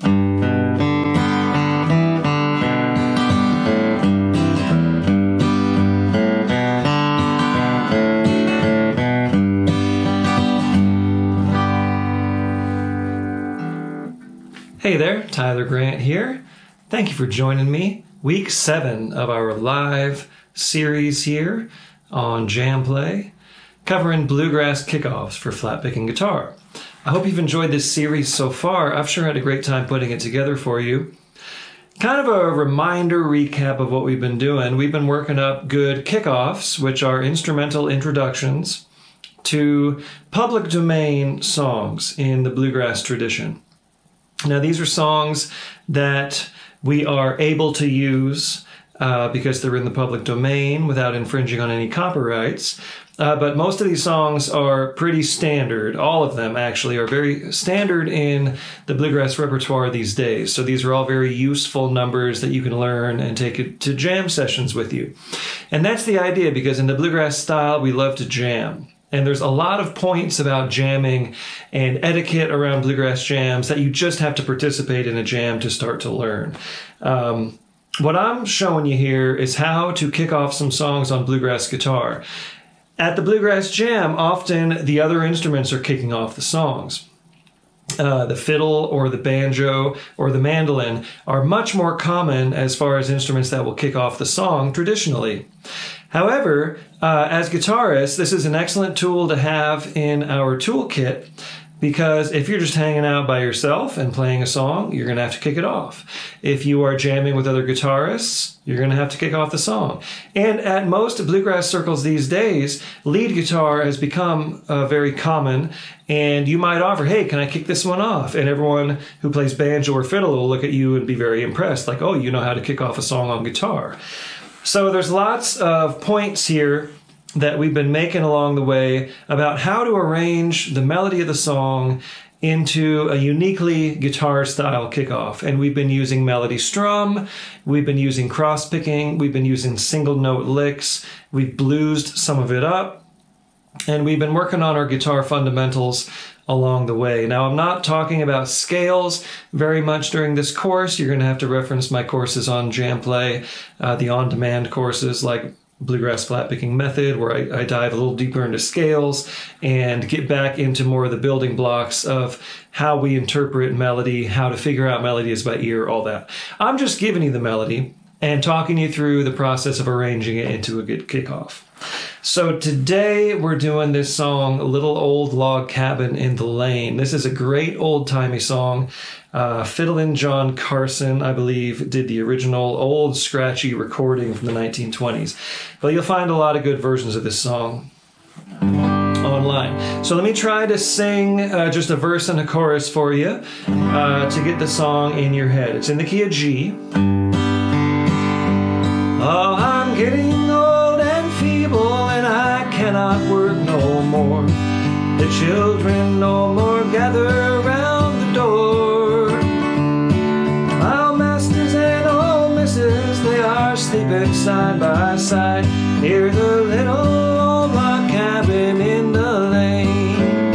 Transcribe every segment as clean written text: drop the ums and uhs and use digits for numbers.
Hey there, Tyler Grant here. Thank you for joining me. Week 7 of our live series here on JamPlay, covering Bluegrass Kickoffs for Flatpicking guitar. I hope you've enjoyed this series so far. I've sure had a great time putting it together for you. Kind of a reminder recap of what we've been doing. We've been working up good kickoffs, which are instrumental introductions to public domain songs in the bluegrass tradition. Now, these are songs that we are able to use because they're in the public domain without infringing on any copyrights. But most of these songs are pretty standard. All of them, actually, are very standard in the bluegrass repertoire these days. So these are all very useful numbers that you can learn and take it to jam sessions with you. And that's the idea, because in the bluegrass style, we love to jam. And there's a lot of points about jamming and etiquette around bluegrass jams that you just have to participate in a jam to start to learn. What I'm showing you here is how to kick off some songs on bluegrass guitar. At the bluegrass jam, often the other instruments are kicking off the songs. The fiddle or the banjo or the mandolin are much more common as far as instruments that will kick off the song traditionally. However, as guitarists, this is an excellent tool to have in our toolkit, because if you're just hanging out by yourself and playing a song, you're going to have to kick it off. If you are jamming with other guitarists, you're going to have to kick off the song. And at most bluegrass circles these days, lead guitar has become very common, and you might offer, hey, can I kick this one off? And everyone who plays banjo or fiddle will look at you and be very impressed, like, oh, you know how to kick off a song on guitar. So there's lots of points here that we've been making along the way about how to arrange the melody of the song into a uniquely guitar style kickoff. And we've been using melody strum, we've been using cross picking, we've been using single note licks, we've bluesed some of it up, and we've been working on our guitar fundamentals along the way. Now, I'm not talking about scales very much during this course. You're going to have to reference my courses on JamPlay, the on-demand courses like Bluegrass Flatpicking Method, where I dive a little deeper into scales and get back into more of the building blocks of how we interpret melody, how to figure out melodies by ear, all that. I'm just giving you the melody and talking you through the process of arranging it into a good kickoff. So today we're doing this song, Little Old Log Cabin in the Lane. This is a great old-timey song. Fiddlin' John Carson, I believe, did the original old scratchy recording from the 1920s. But you'll find a lot of good versions of this song online. So let me try to sing just a verse and a chorus for you to get the song in your head. It's in the key of G. Oh, I'm getting old and feeble, and I cannot work no more. The children no more gather around the door. My old masters and old misses, they are sleeping side by side near the little old log cabin in the lane.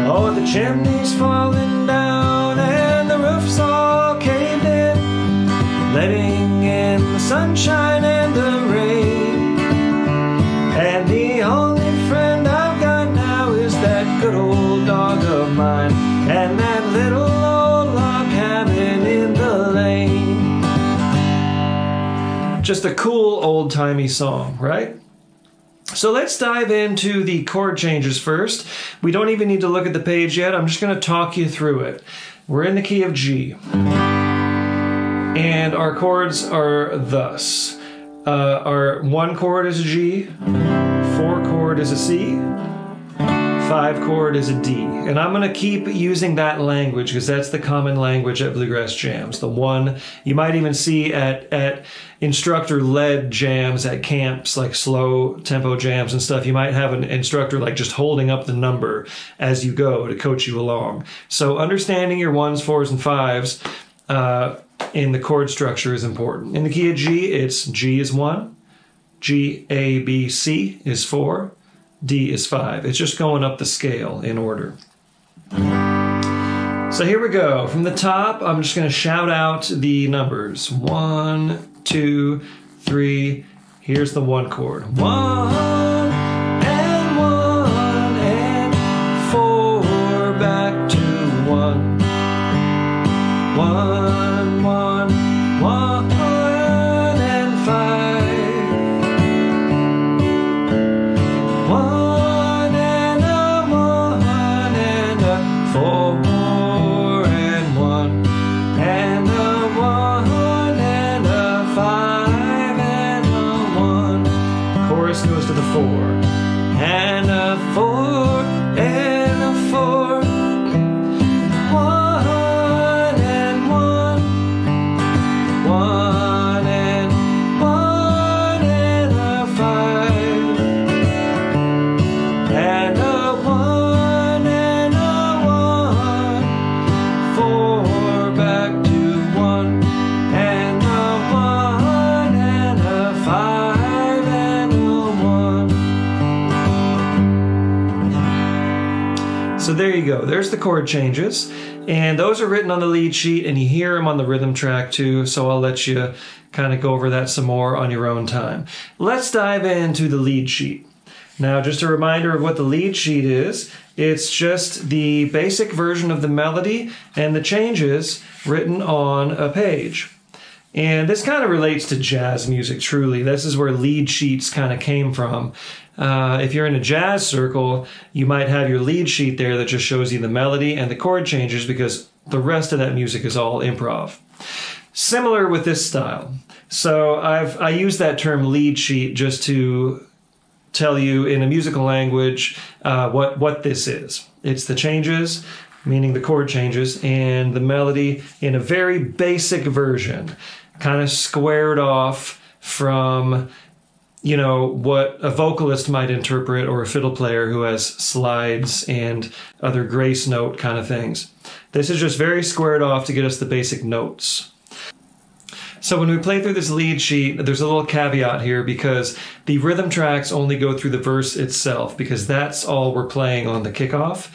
Oh, the chimney's falling down and the roof's all caved in, letting in the sunshine and the rain. And the only friend I've got now is that good old dog of mine and that little old log cabin in the lane. Just a cool old-timey song, right? So let's dive into the chord changes first. We don't even need to look at the page yet. I'm just going to talk you through it. We're in the key of G. And our chords are thus. Our 1 chord is a G, 4 chord is a C, 5 chord is a D. And I'm going to keep using that language because that's the common language at bluegrass jams. The one you might even see at instructor-led jams at camps, like slow tempo jams and stuff. You might have an instructor like just holding up the number as you go to coach you along. So understanding your 1s, 4s, and 5s in the chord structure is important. In the key of G, it's G is 1, G, A, B, C is 4, D is 5. It's just going up the scale in order. So here we go. From the top, I'm just going to shout out the numbers. 1, 2, 3. Here's the 1 chord. 1 and 1 and 4 back to 1. 1, 1, 1 and 5. 1 and a 1 and a 4 and 1 and a 1 and a 5 and a 1. Chorus goes to the 4 and a 4 and a 4. 1 and 1. 1 and 1 and a 5 and a 1 and a 1. 4 back to 1 and a 1 and a 5 and a 1. So there you go. There's the chord changes. And those are written on the lead sheet, and you hear them on the rhythm track too, so I'll let you kind of go over that some more on your own time. Let's dive into the lead sheet. Now, just a reminder of what the lead sheet is. It's just the basic version of the melody and the changes written on a page. And this kind of relates to jazz music, truly. This is where lead sheets kind of came from. If you're in a jazz circle, you might have your lead sheet there that just shows you the melody and the chord changes, because the rest of that music is all improv. Similar with this style. So I use that term lead sheet just to tell you in a musical language what this is. It's the changes, meaning the chord changes, and the melody in a very basic version, kind of squared off from, you know, what a vocalist might interpret, or a fiddle player who has slides and other grace note kind of things. This is just very squared off to get us the basic notes. So when we play through this lead sheet, there's a little caveat here, because the rhythm tracks only go through the verse itself, because that's all we're playing on the kickoff.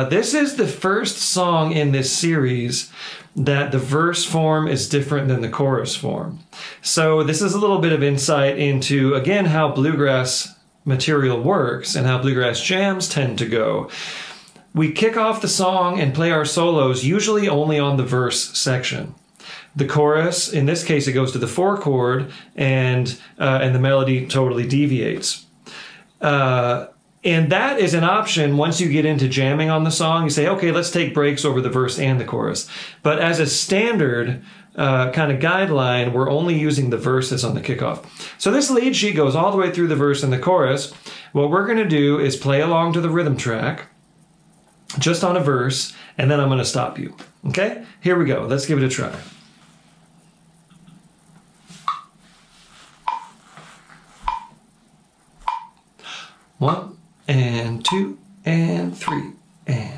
This is the first song in this series that the verse form is different than the chorus form. So this is a little bit of insight into, again, how bluegrass material works and how bluegrass jams tend to go. We kick off the song and play our solos usually only on the verse section. The chorus, in this case, it goes to the 4 chord, and the melody totally deviates. And that is an option once you get into jamming on the song. You say, okay, let's take breaks over the verse and the chorus. But as a standard kind of guideline, we're only using the verses on the kickoff. So this lead sheet goes all the way through the verse and the chorus. What we're going to do is play along to the rhythm track, just on a verse, and then I'm going to stop you. Okay? Here we go. Let's give it a try. 1 and 2 and 3 and...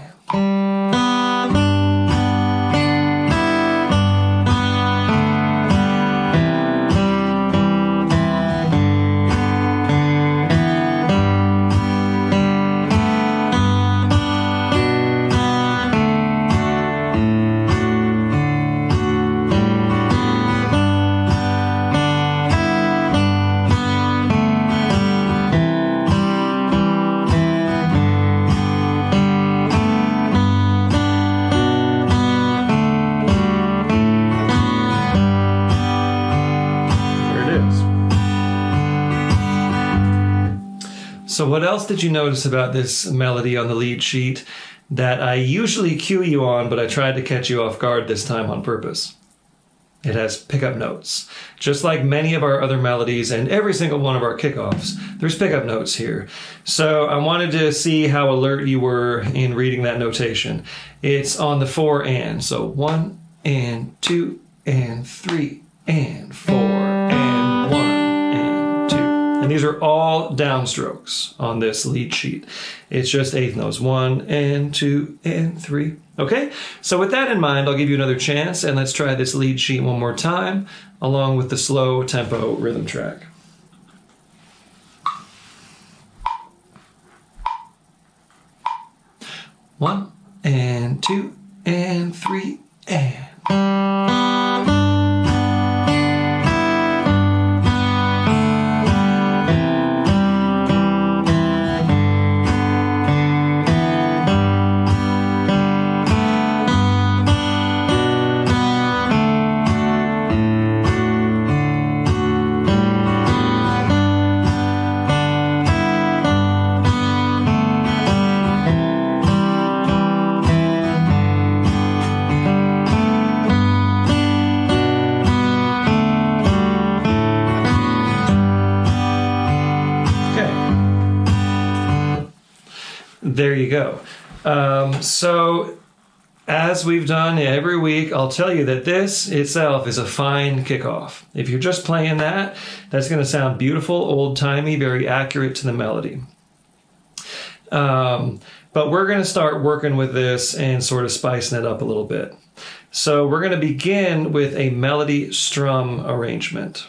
So what else did you notice about this melody on the lead sheet that I usually cue you on, but I tried to catch you off guard this time on purpose? It has pickup notes. Just like many of our other melodies and every single one of our kickoffs, there's pickup notes here. So I wanted to see how alert you were in reading that notation. It's on the 4 and. So 1 and 2 and 3 and 4 and 1 and 2. And these are all downstrokes on this lead sheet. It's just eighth notes. 1 and 2 and 3. Okay, so with that in mind, I'll give you another chance, and let's try this lead sheet one more time, along with the slow tempo rhythm track. One and 2 and 3 and. There you go. So as we've done every week, I'll tell you that this itself is a fine kickoff. If you're just playing that, that's going to sound beautiful, old-timey, very accurate to the melody. But we're going to start working with this and sort of spicing it up a little bit. So we're going to begin with a melody strum arrangement.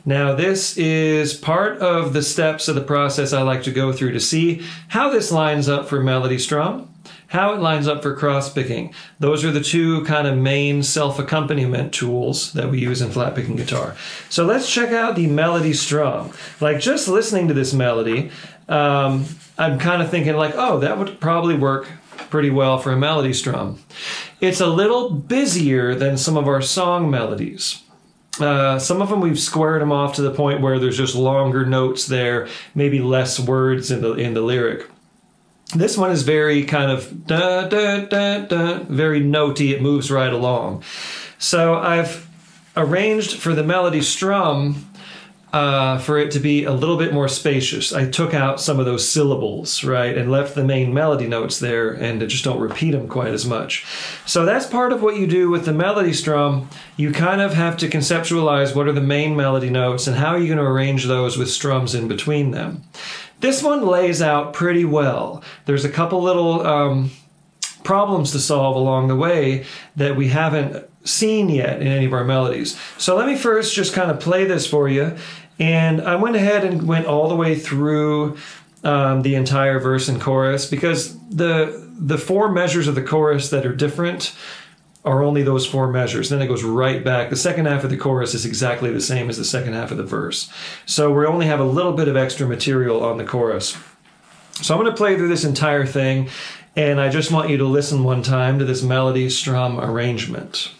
Now, this is part of the steps of the process I like to go through to see how this lines up for melody strum, how it lines up for cross picking. Those are the two kind of main self-accompaniment tools that we use in flat picking guitar. So let's check out the melody strum. Like, just listening to this melody, I'm kind of thinking like, oh, that would probably work pretty well for a melody strum. It's a little busier than some of our song melodies. Some of them we've squared them off to the point where there's just longer notes there, maybe less words in the lyric. This one is very kind of da da da da, very notey. It moves right along. So I've arranged for the melody strum for it to be a little bit more spacious. I took out some of those syllables, right, and left the main melody notes there, and just don't repeat them quite as much. So that's part of what you do with the melody strum. You kind of have to conceptualize what are the main melody notes and how are you going to arrange those with strums in between them. This one lays out pretty well. There's a couple little problems to solve along the way that we haven't seen yet in any of our melodies. So let me first just kind of play this for you. And I went ahead and went all the way through the entire verse and chorus because the 4 measures of the chorus that are different are only those 4 measures. Then it goes right back. The second half of the chorus is exactly the same as the second half of the verse. So we only have a little bit of extra material on the chorus. So I'm going to play through this entire thing, and I just want you to listen one time to this melody strum arrangement.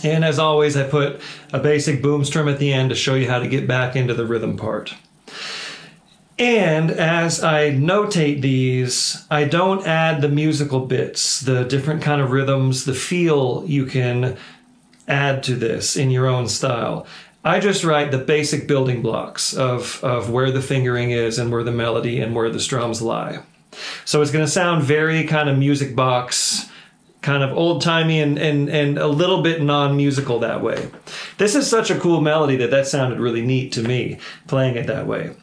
And as always, I put a basic boom strum at the end to show you how to get back into the rhythm part. And as I notate these, I don't add the musical bits, the different kind of rhythms, the feel you can add to this in your own style. I just write the basic building blocks of where the fingering is and where the melody and where the strums lie. So it's going to sound very kind of music box, kind of old-timey and a little bit non-musical that way. This is such a cool melody that sounded really neat to me, playing it that way.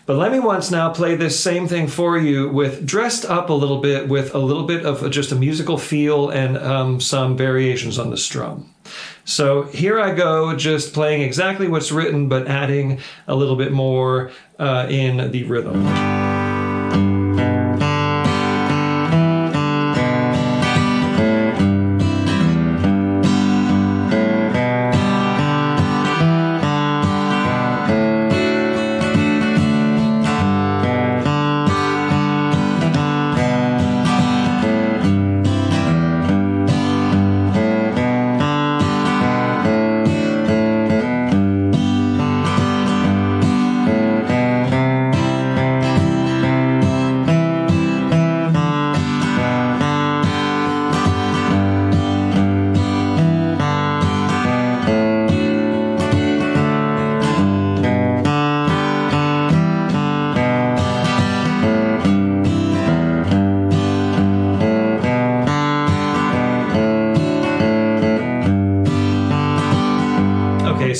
But let me once now play this same thing for you with dressed up a little bit with a little bit of just a musical feel and some variations on the strum. So here I go, just playing exactly what's written, but adding a little bit more in the rhythm.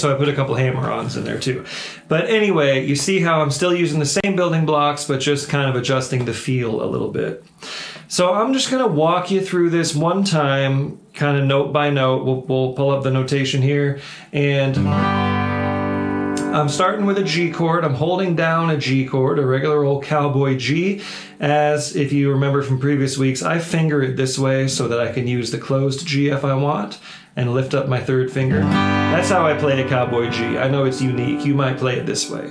so I put a couple hammer-ons in there too. But anyway, you see how I'm still using the same building blocks, but just kind of adjusting the feel a little bit. So I'm just going to walk you through this one time, kind of note by note. We'll pull up the notation here, and I'm starting with a G chord. I'm holding down a G chord, a regular old cowboy G, as if you remember from previous weeks, I finger it this way so that I can use the closed G if I want, and lift up my third finger. That's how I play a cowboy G. I know it's unique. You might play it this way.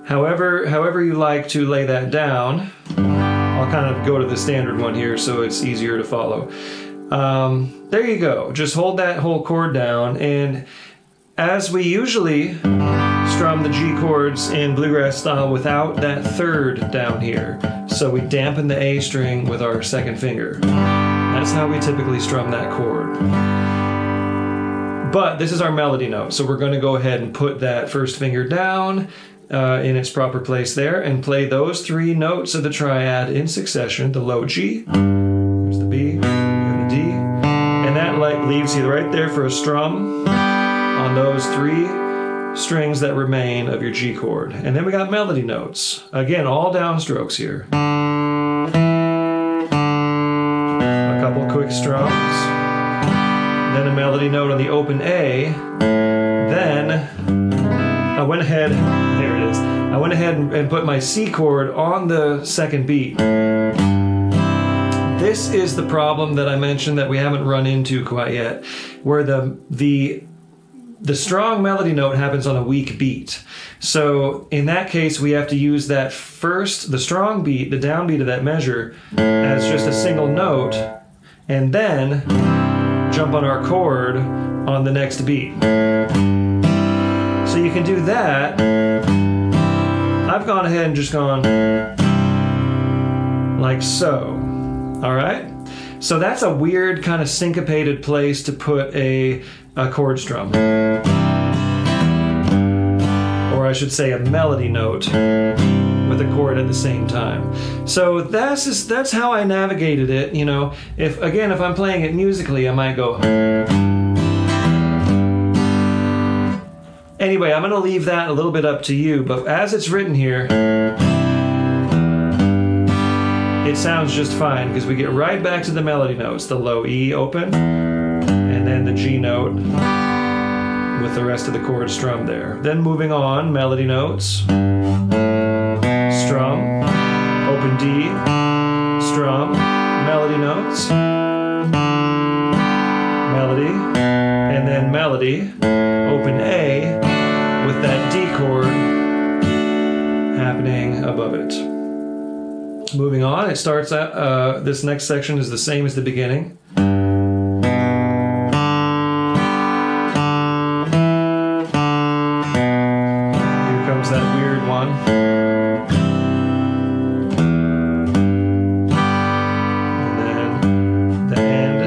However you like to lay that down, I'll kind of go to the standard one here so it's easier to follow. There you go. Just hold that whole chord down, and as we usually strum the G chords in bluegrass style without that third down here. So we dampen the A string with our second finger. That's how we typically strum that chord. But this is our melody note, so we're going to go ahead and put that first finger down in its proper place there and play those three notes of the triad in succession. The low G, there's the B, and the D, and that leaves you right there for a strum on those three strings that remain of your G chord. And then we got melody notes. Again, all downstrokes here. A couple quick strums. Then a melody note on the open A. Then I went ahead, there it is. I went ahead and put my C chord on the second beat. This is the problem that I mentioned that we haven't run into quite yet, where the strong melody note happens on a weak beat. So in that case, we have to use that first, the strong beat, the downbeat of that measure, as just a single note, and then jump on our chord on the next beat. So you can do that. I've gone ahead and just gone like so. All right? So that's a weird kind of syncopated place to put a chord strum. Or I should say a melody note with a chord at the same time. So that's how I navigated it. You know, if I'm playing it musically, I might go. Anyway, I'm going to leave that a little bit up to you, but as it's written here, it sounds just fine because we get right back to the melody notes. The low E open, and then the G note with the rest of the chord strum there. Then moving on, melody notes, strum, open D, strum, melody notes, melody, and then melody, open A with that D chord happening above it. Moving on, it starts at, this next section is the same as the beginning. Here comes that weird one. And then the end.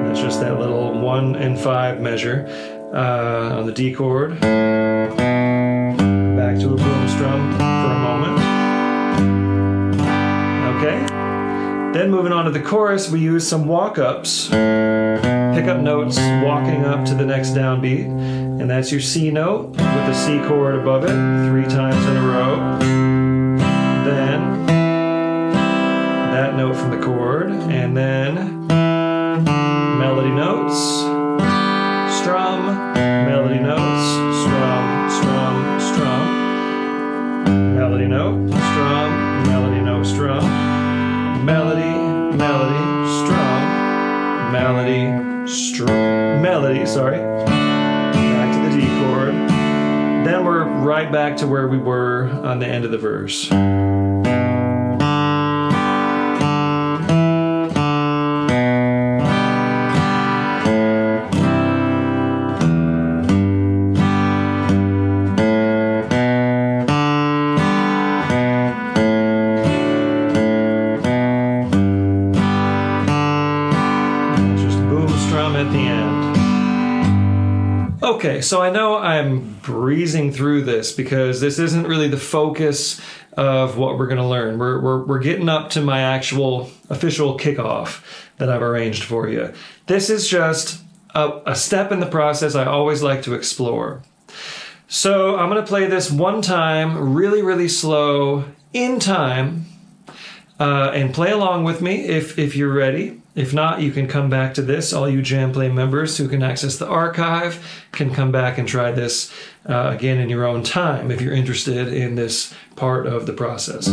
That's just that little 1 and 5 measure on the D chord. Back to a boom strum for a moment. Okay. Then moving on to the chorus, we use some walk-ups. Pick up notes walking up to the next downbeat. And that's your C note with the C chord above it 3 times in a row. Then that note from the chord. And then melody notes. Strum, melody notes, strum, strum, strum. Melody note, strum, melody note, strum. Melody, melody, strum. Melody, strum. Melody, sorry. Back to the D chord. Then we're right back to where we were on the end of the verse. Okay, so I know I'm breezing through this because this isn't really the focus of what we're going to learn. We're getting up to my actual official kickoff that I've arranged for you. This is just a step in the process I always like to explore. So I'm going to play this one time, really, really slow, in time, and play along with me if you're ready. If not, you can come back to this. All you JamPlay members who can access the archive can come back and try this again in your own time if you're interested in this part of the process.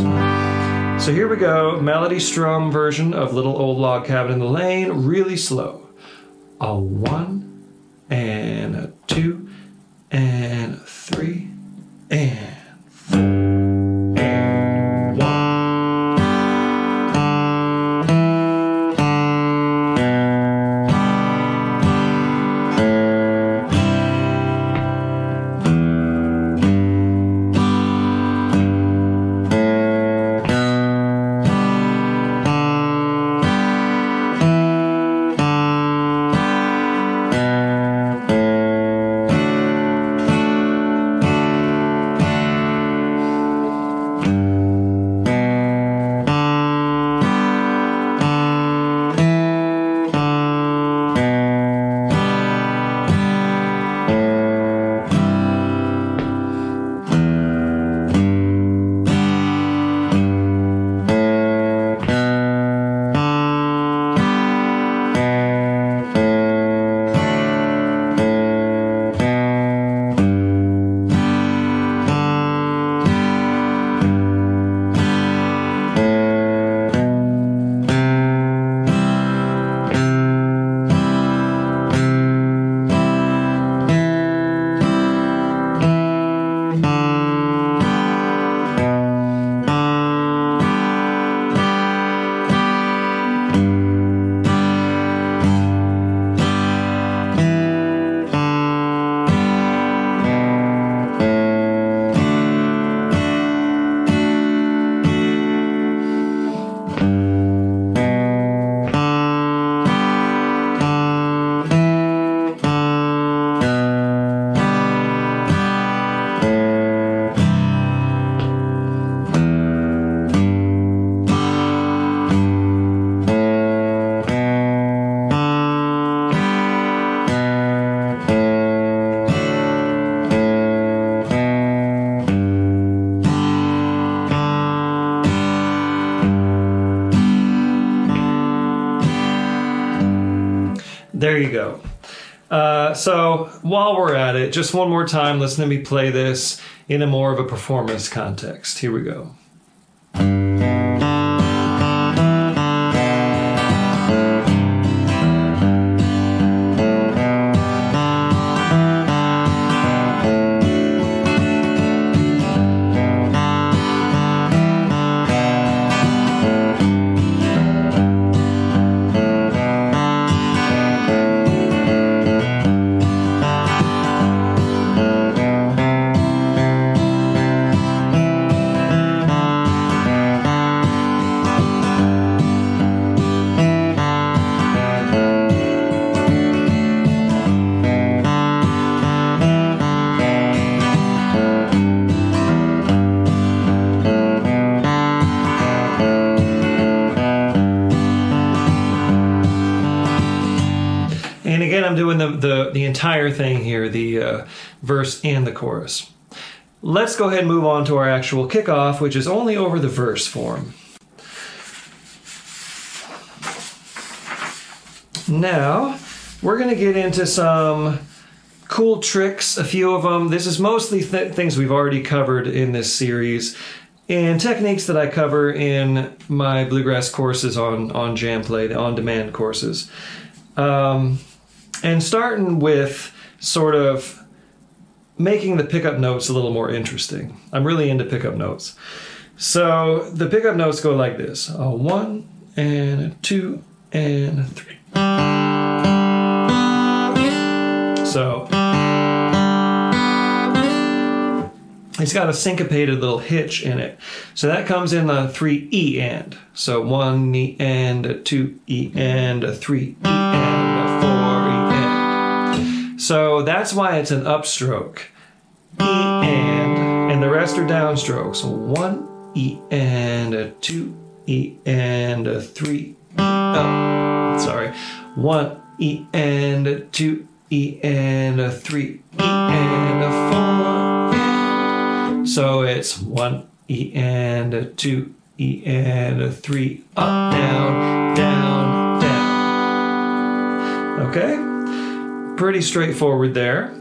So here we go, melody strum version of Little Old Log Cabin in the Lane, really slow. A 1 and a 2 and a 3 and 4 and 1. There you go. So while we're at it, just one more time, listen to me play this in a more of a performance context. Here we go. And again, I'm doing the entire thing here, the verse and the chorus. Let's go ahead and move on to our actual kickoff, which is only over the verse form. Now, we're going to get into some cool tricks, a few of them. This is mostly things we've already covered in this series, and techniques that I cover in my Bluegrass courses on JamPlay, the on-demand courses. And starting with sort of making the pickup notes a little more interesting. I'm really into pickup notes. So the pickup notes go like this. A 1 and a 2 and a 3. So it's got a syncopated little hitch in it. So that comes in the 3 E and. So 1 E and, a 2 E and, a 3 E and, a 4 E and. So that's why it's an upstroke. E and the rest are downstrokes. So 1 E and, a 2 E and, a 3 E Sorry. 1 E and a 2 E and a 3 E and a 4. So it's 1 E and a 2 E and a 3, up, down, down, down. Okay? Pretty straightforward there.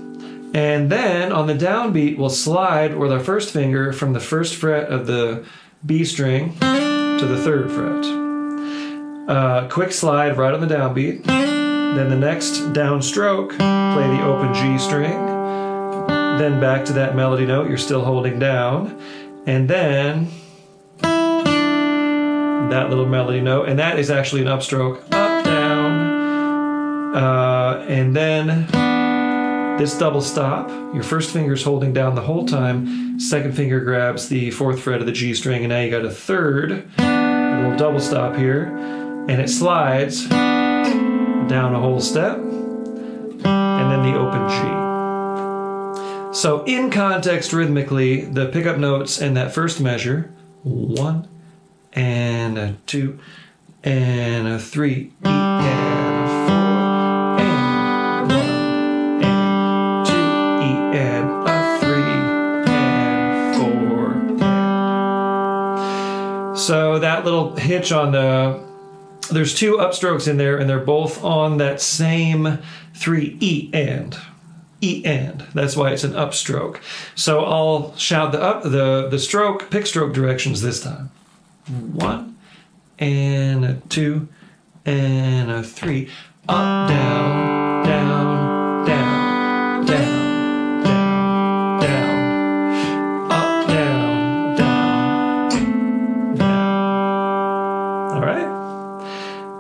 And then on the downbeat, we'll slide with our first finger from the first fret of the B string to the third fret. Quick slide right on the downbeat. Then the next downstroke, play the open G string. Then back to that melody note you're still holding down. And then that little melody note. And that is actually an upstroke, up, down. And then this double stop, your first finger is holding down the whole time, second finger grabs the fourth fret of the G string, and now you got a third, a little double stop here, and it slides down a whole step, and then the open G. So in context rhythmically, the pickup notes in that first measure, 1 and a 2 and a 3, E and a 4, and 1. And a 3 and 4 and. So that little hitch on there's two upstrokes in there, and they're both on that same 3 E and. E and. That's why it's an upstroke. So I'll shout the stroke, pick stroke directions this time. 1 and a 2 and a 3. Up, down, down, down, down.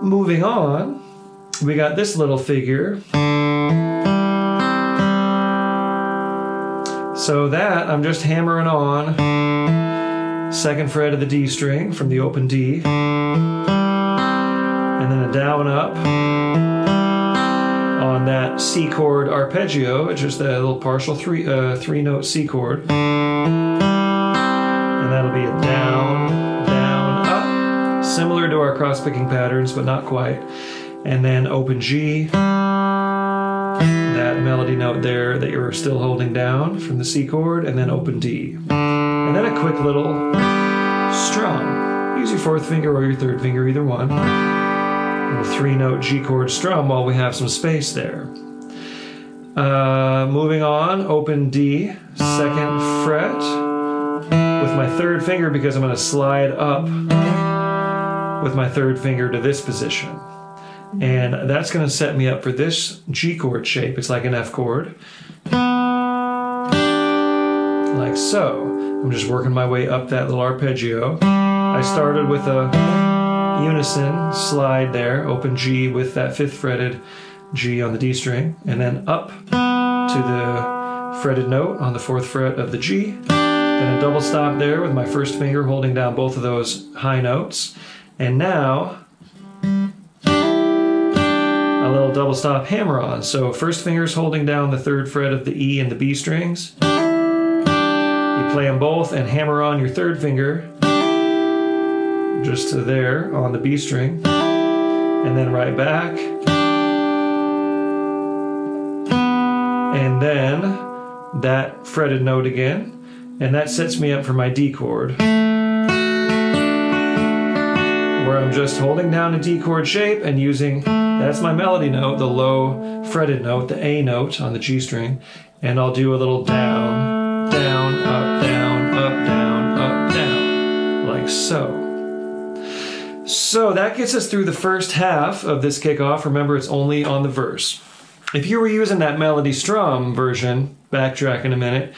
Moving on, we got this little figure. So that I'm just hammering on second fret of the D string from the open D, and then a down up on that C chord arpeggio. It's just that little partial three note C chord, and that'll be a down, down, up. Similar to our cross-picking patterns, but not quite. And then open G, that melody note there that you're still holding down from the C chord, and then open D. And then a quick little strum. Use your fourth finger or your third finger, either one. A little 3-note G chord strum while we have some space there. Moving on, open D, second fret, with my third finger because I'm going to slide up with my third finger to this position. And that's going to set me up for this G chord shape. It's like an F chord. Like so. I'm just working my way up that little arpeggio. I started with a unison slide there, open G with that 5th fretted G on the D string, and then up to the fretted note on the 4th fret of the G. Then a double stop there with my first finger holding down both of those high notes. And now, a little double stop hammer on. So first finger's holding down the 3rd fret of the E and the B strings. You play them both and hammer on your 3rd finger, just to there on the B string. And then right back. And then that fretted note again. And that sets me up for my D chord, where I'm just holding down a D chord shape and using, that's my melody note, the low fretted note, the A note on the G string, and I'll do a little down, down, up, down, up, down, up, down, like so. So that gets us through the first half of this kickoff. Remember, it's only on the verse. If you were using that melody strum version, backtrack in a minute,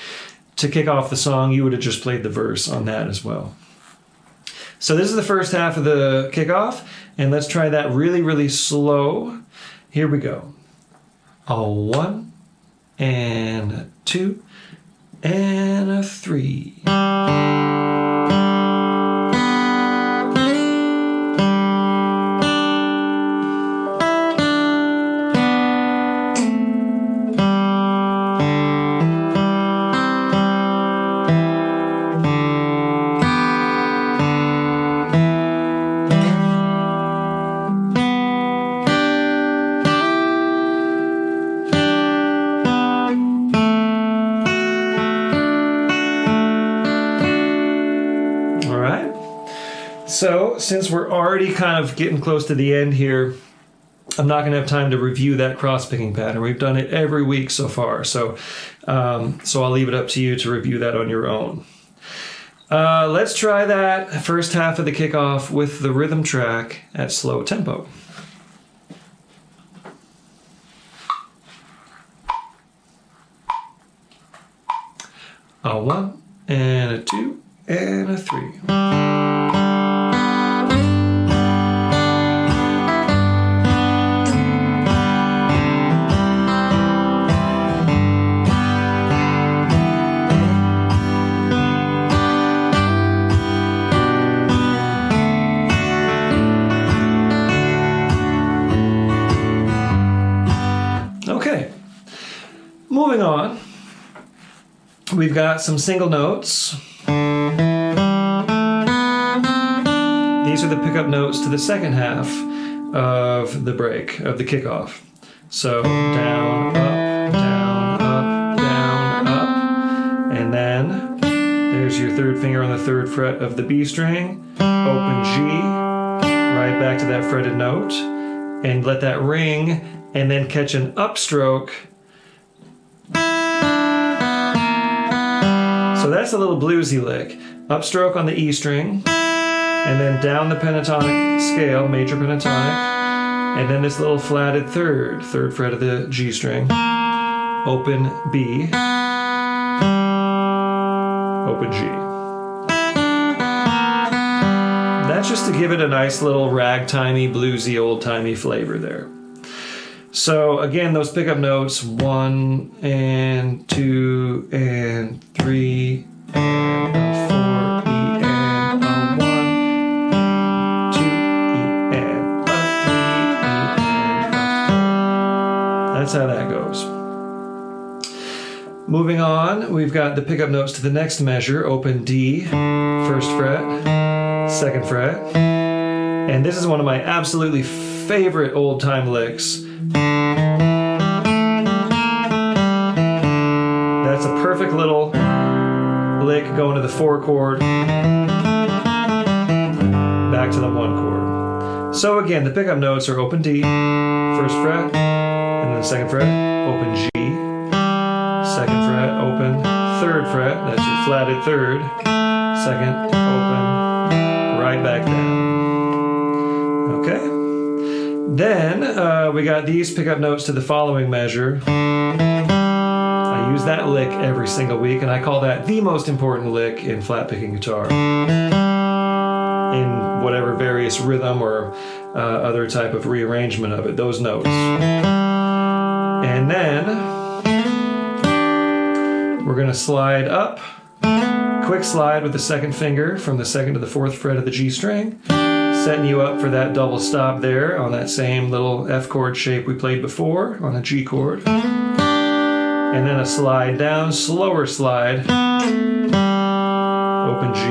to kick off the song, you would have just played the verse on that as well. So this is the first half of the kickoff, and let's try that really, really slow. Here we go. A 1 and a 2 and a 3. So since we're already kind of getting close to the end here, I'm not going to have time to review that cross-picking pattern. We've done it every week so far, so I'll leave it up to you to review that on your own. Let's try that first half of the kickoff with the rhythm track at slow tempo. A 1 and a 2 and a 3. Okay, moving on. We've got some single notes. These are the pickup notes to the second half of the break, of the kickoff. So down, up, down, up, down, up. And then there's your third finger on the third fret of the B string. Open G, right back to that fretted note. And let that ring, and then catch an upstroke. So that's a little bluesy lick. Upstroke on the E string, and then down the pentatonic scale, major pentatonic, and then this little flatted third fret of the G string, open B, open G. That's just to give it a nice little ragtimey, bluesy, old-timey flavor there. So again, those pickup notes, 1 and 2 and 3 and a 4 E and a 1, 2 E and a 3 E and a 4. That's how that goes. Moving on, we've got the pickup notes to the next measure, open D, first fret, second fret. And this is one of my absolutely favorite old-time licks. That's a perfect little lick going to the 4 chord, back to the 1 chord. So again, the pickup notes are open D, first fret, and then second fret, open G, second fret, open, third fret, that's your flatted third, second, open, right back down. Okay? Then we got these pickup notes to the following measure. I use that lick every single week, and I call that the most important lick in flat picking guitar. In whatever various rhythm or other type of rearrangement of it, those notes. And then we're going to slide up, quick slide with the second finger from the second to the 4th fret of the G string. Setting you up for that double stop there on that same little F chord shape we played before on a G chord. And then a slide down, slower slide, open G,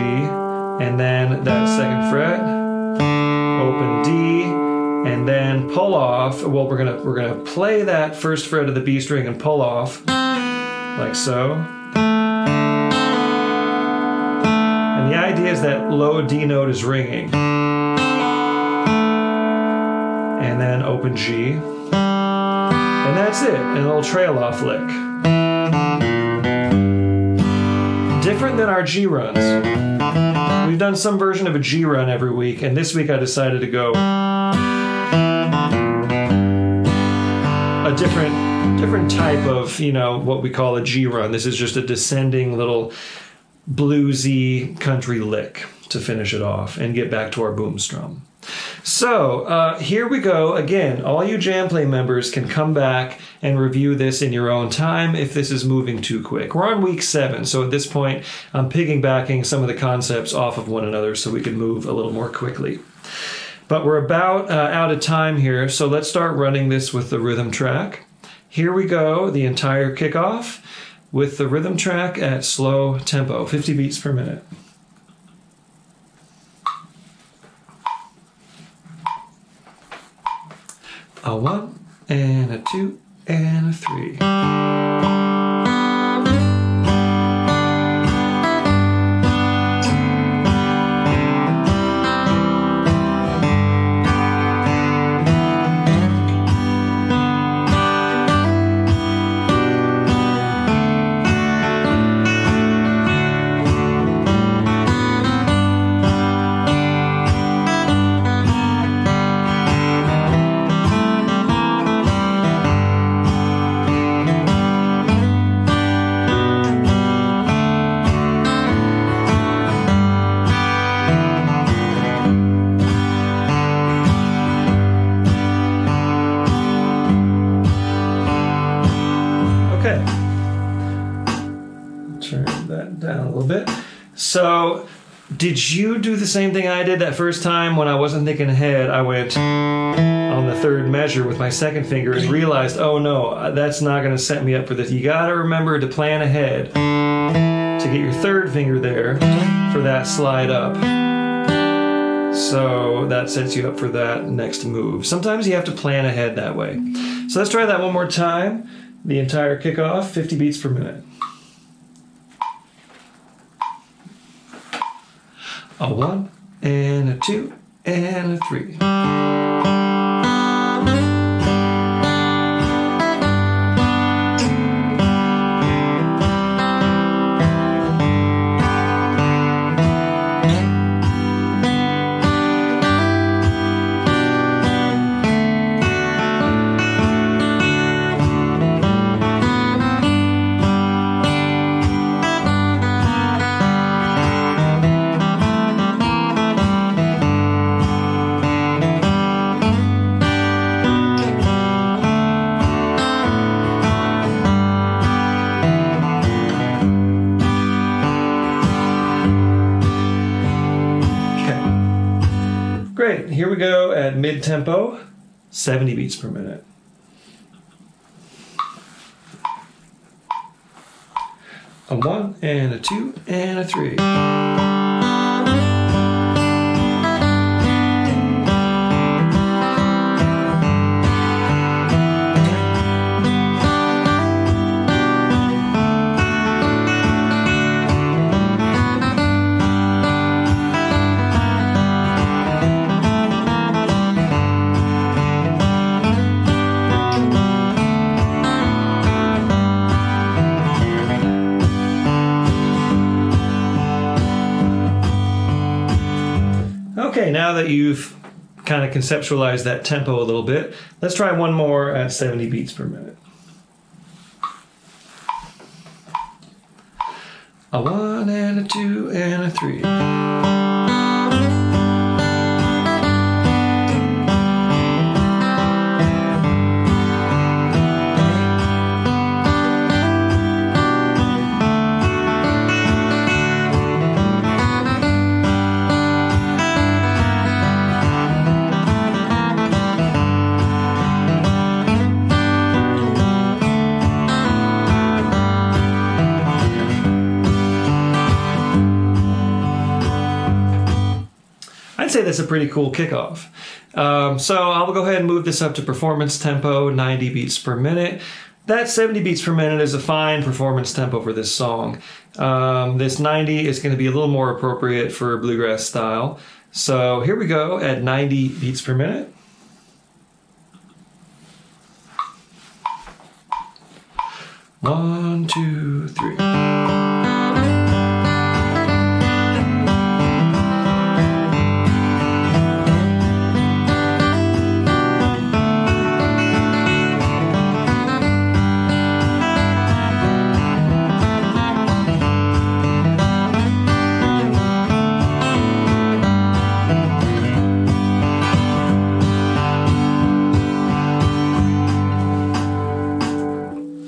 and then that second fret, open D, and then pull off. Well, we're gonna play that first fret of the B string and pull off, like so. And the idea is that low D note is ringing. And then open G, and that's it, and a little trail off lick. Different than our G runs. We've done some version of a G run every week, and this week I decided to go a different type of, what we call a G run. This is just a descending little bluesy country lick to finish it off and get back to our boom strum. So here we go. Again, all you JamPlay members can come back and review this in your own time if this is moving too quick. We're on week 7, so at this point I'm piggybacking some of the concepts off of one another so we can move a little more quickly. But we're about out of time here, so let's start running this with the rhythm track. Here we go, the entire kickoff with the rhythm track at slow tempo, 50 beats per minute. A 1 and a 2 and a 3. Okay. Turn that down a little bit. So, did you do the same thing I did that first time when I wasn't thinking ahead? I went on the third measure with my second finger and realized, oh no, that's not going to set me up for this. You got to remember to plan ahead to get your third finger there for that slide up. So that sets you up for that next move. Sometimes you have to plan ahead that way. So let's try that one more time. The entire kickoff, 50 beats per minute. A 1 and a 2 and a 3. Great, here we go at mid-tempo, 70 beats per minute. A 1 and a 2 and a 3. Okay, now that you've kind of conceptualized that tempo a little bit, let's try one more at 70 beats per minute. A 1 and a 2 and a 3. I'd say that's a pretty cool kickoff. So I'll go ahead and move this up to performance tempo, 90 beats per minute. That 70 beats per minute is a fine performance tempo for this song. This 90 is going to be a little more appropriate for bluegrass style. So here we go at 90 beats per minute. One, two, three.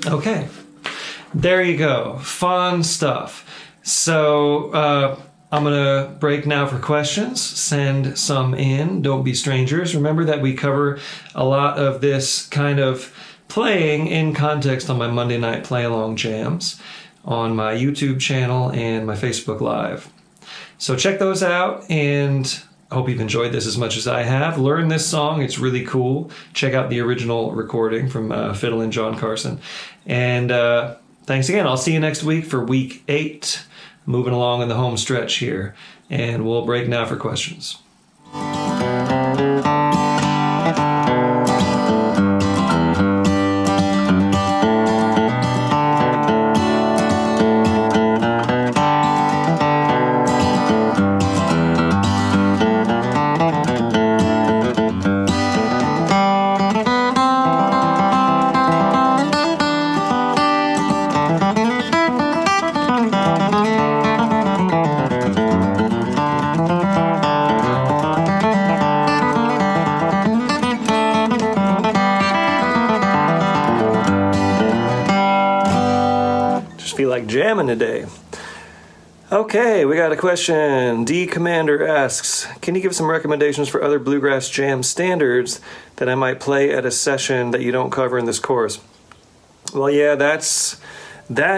Okay, there you go. Fun stuff. So I'm going to break now for questions. Send some in. Don't be strangers. Remember that we cover a lot of this kind of playing in context on my Monday night play-along jams on my YouTube channel and my Facebook Live. So check those out, and I hope you've enjoyed this as much as I have. Learn this song. It's really cool. Check out the original recording from Fiddle and John Carson. And thanks again. I'll see you next week for week 8, moving along in the home stretch here. And we'll break now for questions. Just feel like jamming today. Okay, we got a question. D Commander asks, can you give some recommendations for other bluegrass jam standards that I might play at a session that you don't cover in this course? Well, yeah, that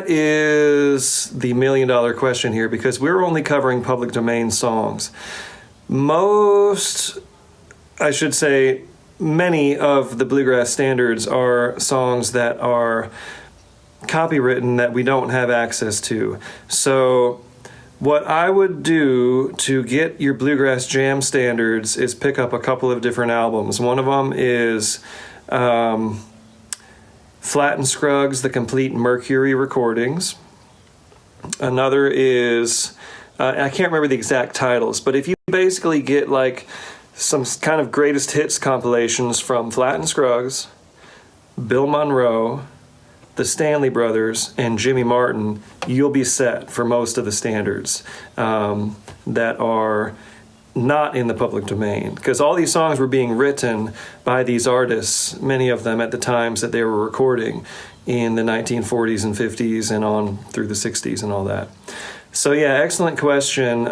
is the $1 million question here, because we're only covering public domain songs. Many of the bluegrass standards are songs that are copywritten that we don't have access to. So what I would do to get your bluegrass jam standards is pick up a couple of different albums. One of them is Flatt and Scruggs, The Complete Mercury Recordings. Another is, I can't remember the exact titles, but if you basically get like some kind of greatest hits compilations from Flatt and Scruggs, Bill Monroe, the Stanley Brothers, and Jimmy Martin, you'll be set for most of the standards that are not in the public domain. Because all these songs were being written by these artists, many of them at the times that they were recording in the 1940s and 50s and on through the 60s and all that. So yeah, excellent question.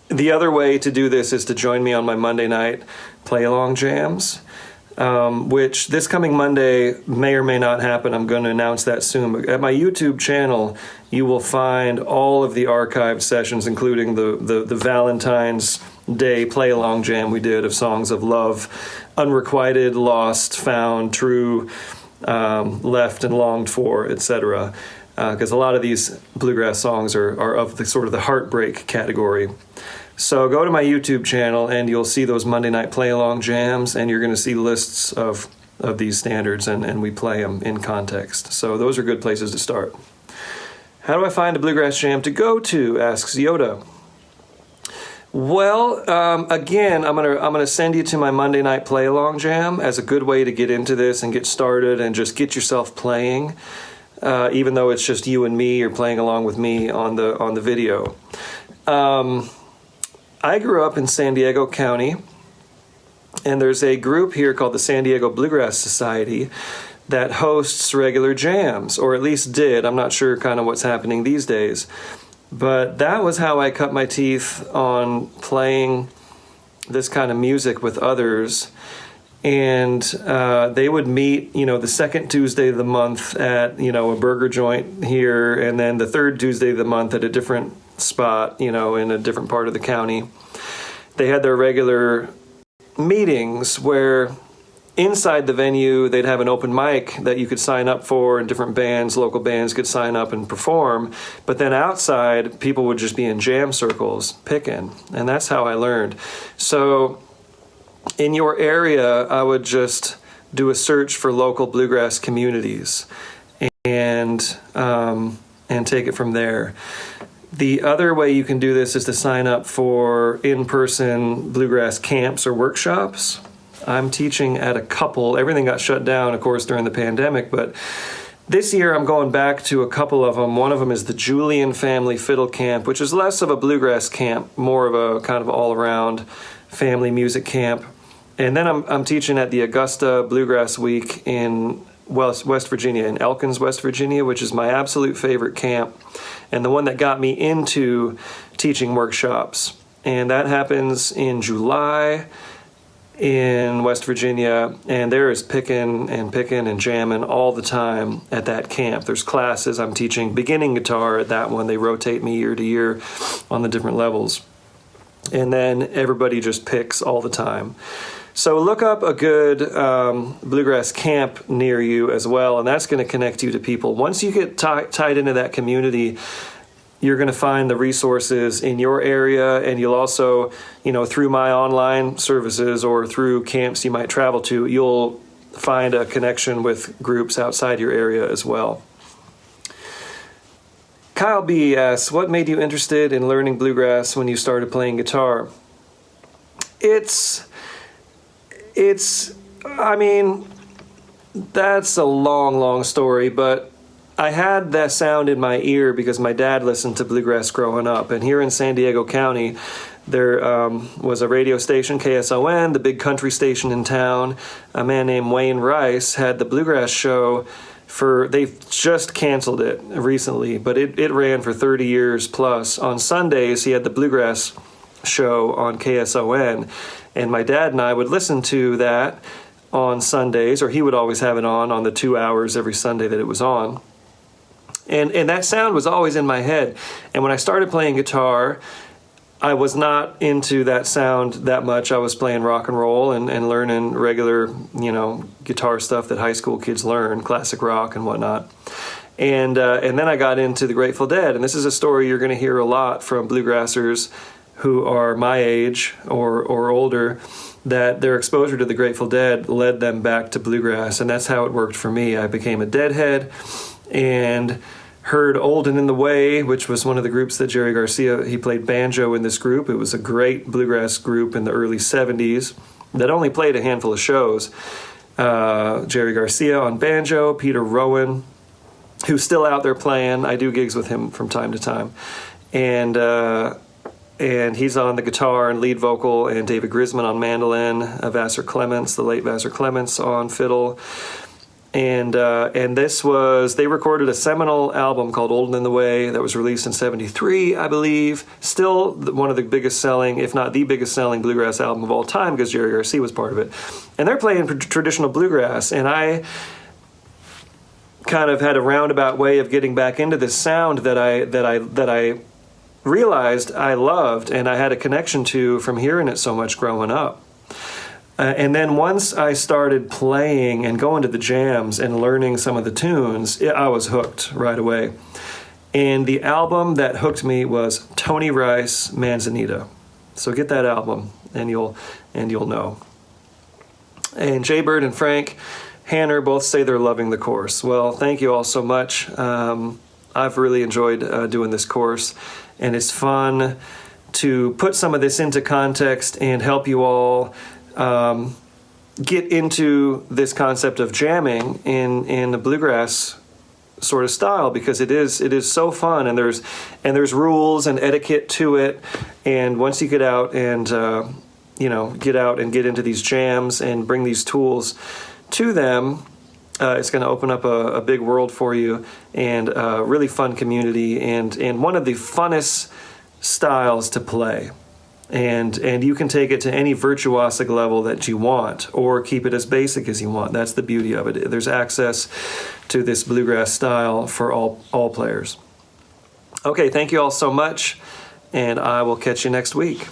The other way to do this is to join me on my Monday night play-along jams. Which this coming Monday may or may not happen. I'm going to announce that soon. But at my YouTube channel, you will find all of the archived sessions, including the Valentine's Day play-along jam we did of songs of love, unrequited, lost, found, true, left and longed for, etc. Because a lot of these bluegrass songs are of the sort of the heartbreak category. So go to my YouTube channel and you'll see those Monday night play-along jams, and you're going to see lists of these standards, and we play them in context. So those are good places to start. How do I find a bluegrass jam to go to, asks Yoda. Well, again, I'm gonna send you to my Monday night play-along jam as a good way to get into this and get started and just get yourself playing. Even though it's just you and me, you're playing along with me on the video. I grew up in San Diego County, and there's a group here called the San Diego Bluegrass Society that hosts regular jams, or at least did. I'm not sure kind of what's happening these days. But that was how I cut my teeth on playing this kind of music with others. And they would meet, the second Tuesday of the month at, a burger joint here, and then the third Tuesday of the month at a different spot, in a different part of the county. They had their regular meetings where inside the venue they'd have an open mic that you could sign up for, and different bands, local bands could sign up and perform. But then outside, people would just be in jam circles picking, and that's how I learned. So in your area, I would just do a search for local bluegrass communities and take it from there. The other way you can do this is to sign up for in-person bluegrass camps or workshops. I'm teaching at a couple. Everything got shut down, of course, during the pandemic, but this year I'm going back to a couple of them. One of them is the Julian Family Fiddle Camp, which is less of a bluegrass camp, more of a kind of all-around family music camp. And then I'm teaching at the Augusta Bluegrass Week in West Virginia, in Elkins, West Virginia, which is my absolute favorite camp, and the one that got me into teaching workshops. And that happens in July in West Virginia, and there is picking and jamming all the time at that camp. There's classes. I'm teaching beginning guitar at that one. They rotate me year to year on the different levels. And then everybody just picks all the time. So look up a good bluegrass camp near you as well, and that's going to connect you to people. Once you get tied into that community, you're going to find the resources in your area, and you'll also, through my online services or through camps you might travel to, you'll find a connection with groups outside your area as well. Kyle B. asks, what made you interested in learning bluegrass when you started playing guitar? That's a long story, but I had that sound in my ear because my dad listened to bluegrass growing up. And here in San Diego County, there was a radio station, KSON, the big country station in town. A man named Wayne Rice had the bluegrass show they've just canceled it recently, but it ran for 30 years plus. On Sundays, he had the Bluegrass show on KSON, and my dad and I would listen to that on Sundays, or he would always have it on the 2 hours every Sunday that it was on. And that sound was always in my head. And when I started playing guitar, I was not into that sound that much. I was playing rock and roll and learning regular, guitar stuff that high school kids learn, classic rock and whatnot. And then I got into the Grateful Dead. And this is a story you're going to hear a lot from bluegrassers who are my age or older, that their exposure to the Grateful Dead led them back to bluegrass. And that's how it worked for me. I became a Deadhead and heard Old and in the Way, which was one of the groups that Jerry Garcia, he played banjo in this group. It was a great bluegrass group in the early 70s that only played a handful of shows. Jerry Garcia on banjo, Peter Rowan, who's still out there playing. I do gigs with him from time to time. And he's on the guitar and lead vocal, and David Grisman on mandolin, Vassar Clements, the late Vassar Clements, on fiddle. And they recorded a seminal album called Old and in the Way that was released in 73, I believe. Still one of the biggest selling, if not the biggest selling bluegrass album of all time, because Jerry Garcia was part of it. And they're playing traditional bluegrass, and I kind of had a roundabout way of getting back into this sound that I realized I loved and I had a connection to from hearing it so much growing up. And then once I started playing and going to the jams and learning some of the tunes, I was hooked right away. And the album that hooked me was Tony Rice, Manzanita. So get that album and you'll know. And Jay Bird and Frank Hanner both say they're loving the course. Well, thank you all so much. I've really enjoyed doing this course, and it's fun to put some of this into context and help you all get into this concept of jamming in the bluegrass sort of style, because it is so fun, and there's rules and etiquette to it. And once you get out and get into these jams and bring these tools to them, it's going to open up a big world for you, and a really fun community, and one of the funnest styles to play. And you can take it to any virtuosic level that you want, or keep it as basic as you want. That's the beauty of it. There's access to this bluegrass style for all players. Okay, thank you all so much, and I will catch you next week.